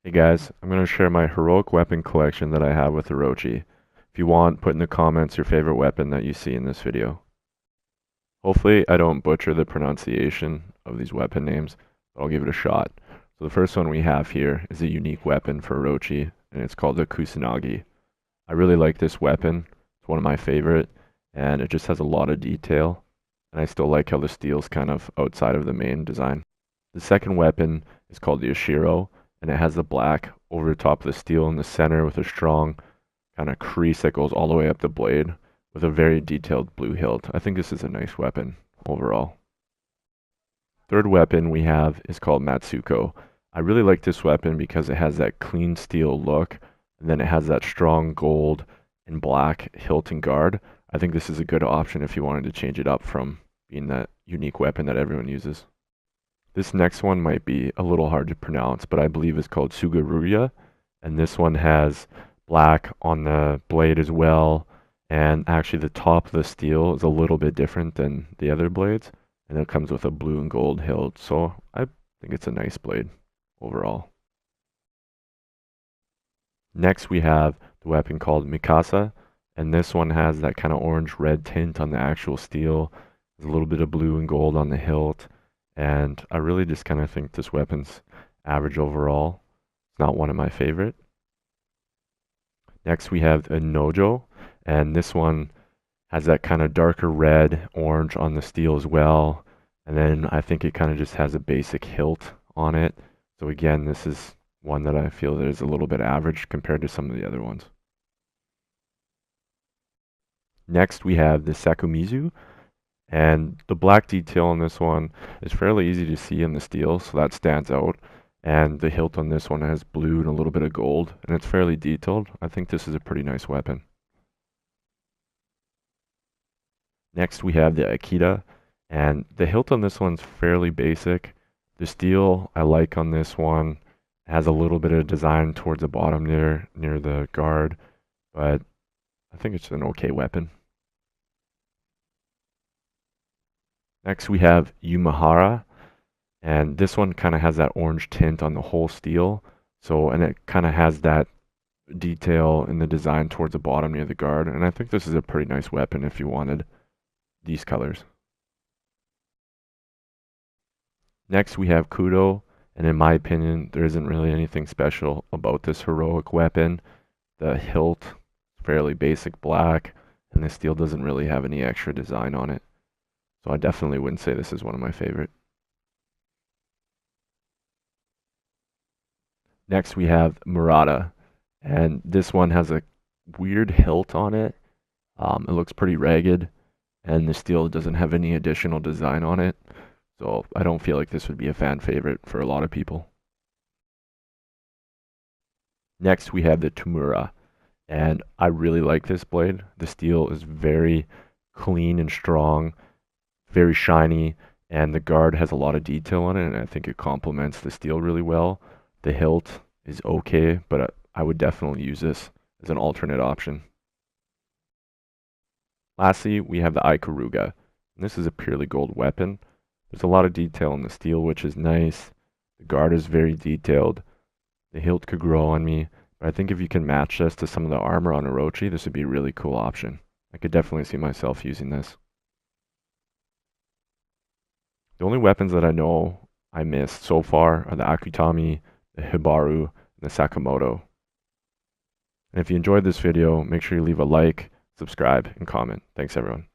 Hey guys, I'm going to share my heroic weapon collection that I have with Orochi. If you want, put in the comments your favorite weapon that you see in this video. Hopefully I don't butcher the pronunciation of these weapon names, but I'll give it a shot. So the first one we have here is a unique weapon for Orochi, and it's called the Kusanagi. I really like this weapon. It's one of my favorite, and it just has a lot of detail, and I still like how the steel's kind of outside of the main design. The second weapon is called the Oshiro, and it has the black over the top of the steel in the center with a strong kind of crease that goes all the way up the blade with a very detailed blue hilt. I think this is a nice weapon overall. Third weapon we have is called Matsuko. I really like this weapon because it has that clean steel look, and then it has that strong gold and black hilt and guard. I think this is a good option if you wanted to change it up from being that unique weapon that everyone uses. This next one might be a little hard to pronounce, but I believe it's called Sugaruya, and this one has black on the blade as well, and actually the top of the steel is a little bit different than the other blades, and it comes with a blue and gold hilt, so I think it's a nice blade overall. Next we have the weapon called Mikasa, and this one has that kind of orange-red tint on the actual steel. There's a little bit of blue and gold on the hilt, and I really just kind of think this weapon's average overall. It's not one of my favorite. Next we have Onojo, and this one has that kind of darker red, orange on the steel as well. And then I think it kind of just has a basic hilt on it. So again, this is one that I feel that is a little bit average compared to some of the other ones. Next we have the Sakomizu, and the black detail on this one is fairly easy to see in the steel, so that stands out. And the hilt on this one has blue and a little bit of gold, and it's fairly detailed. I think this is a pretty nice weapon. Next we have the Ikeda, and the hilt on this one's fairly basic. The steel I like on this one. It has a little bit of design towards the bottom near the guard, but I think it's an okay weapon. Next we have Umehara, and this one kind of has that orange tint on the whole steel. So, and it kind of has that detail in the design towards the bottom near the guard, and I think this is a pretty nice weapon if you wanted these colors. Next we have Kudo, and in my opinion, there isn't really anything special about this heroic weapon. The hilt is fairly basic black, and the steel doesn't really have any extra design on it. So I definitely wouldn't say this is one of my favorite. Next we have Murata, and this one has a weird hilt on it. It looks pretty ragged, and the steel doesn't have any additional design on it. So I don't feel like this would be a fan favorite for a lot of people. Next we have the Tamura, and I really like this blade. The steel is very clean and strong, very shiny, and the guard has a lot of detail on it, and I think it complements the steel really well. The hilt is okay, but I would definitely use this as an alternate option. Lastly, we have the Ikaruga. And this is a purely gold weapon. There's a lot of detail in the steel, which is nice. The guard is very detailed. The hilt could grow on me, but I think if you can match this to some of the armor on Orochi, this would be a really cool option. I could definitely see myself using this. The only weapons that I know I missed so far are the Akutami, the Hibaru, and the Sakamoto. And if you enjoyed this video, make sure you leave a like, subscribe, and comment. Thanks everyone.